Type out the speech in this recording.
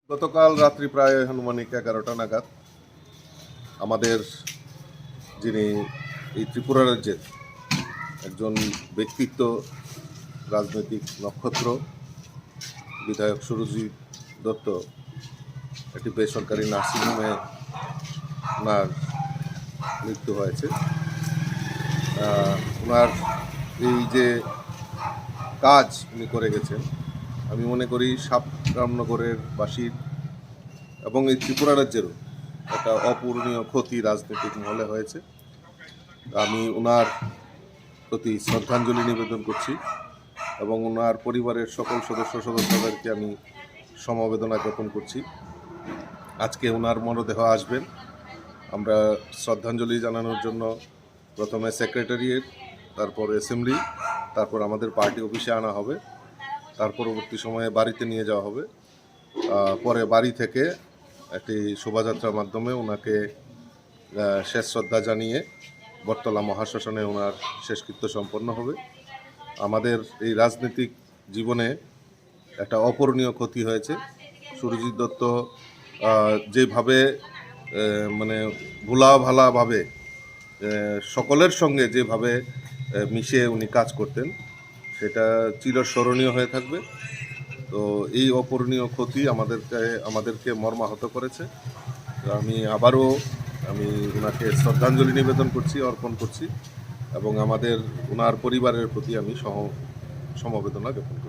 গতকাল রাত্রি প্রায় আনুমানিক 11টা নাগাদ আমাদের যিনি এই ত্রিপুরা রাজ্যের একজন ব্যক্তিত্ব, রাজনৈতিক নক্ষত্র, বিধায়ক সুরজিৎ দত্ত একটি বেসরকারি নার্সিংহোমে ওনার মৃত্যু হয়েছে। ওনার এই যে কাজ উনি করে গেছেন, আমি মনে করি সাবরামনগরের বাসীর এবং এই ত্রিপুরা রাজ্যেরও একটা অপূরণীয় ক্ষতি রাজনৈতিক মহলে হয়েছে। আমি ওনার প্রতি শ্রদ্ধাঞ্জলি নিবেদন করছি এবং ওনার পরিবারের সকল সদস্যদেরকে আমি সমবেদনা জ্ঞাপন করছি। আজকে ওনার মরদেহ আসবেন, আমরা শ্রদ্ধাঞ্জলি জানানোর জন্য প্রথমে সেক্রেটারিয়েট, তারপর অ্যাসেম্বলি, তারপর আমাদের পার্টি অফিসে আনা হবে, তার পরবর্তী সময়ে বাড়িতে নিয়ে যাওয়া হবে। পরে বাড়ি থেকে একটি শোভাযাত্রার মাধ্যমে ওনাকে শেষ শ্রদ্ধা জানিয়ে বটতলা মহাশ্মশানে ওনার শেষকৃত্য সম্পন্ন হবে। আমাদের এই রাজনৈতিক জীবনে একটা অপূরণীয় ক্ষতি হয়েছে। সুরজিৎ দত্ত যেভাবে মানে ভোলাভালাভাবে সকলের সঙ্গে যেভাবে মিশে উনি কাজ করতেন, সেটা চিরস্মরণীয় হয়ে থাকবে। তো এই অপূরণীয় ক্ষতি আমাদেরকে মর্মাহত করেছে। তো আমি ওনাকে শ্রদ্ধাঞ্জলি নিবেদন করছি, অর্পণ করছি এবং ওনার পরিবারের প্রতি আমি সমবেদনা জ্ঞাপন করছি।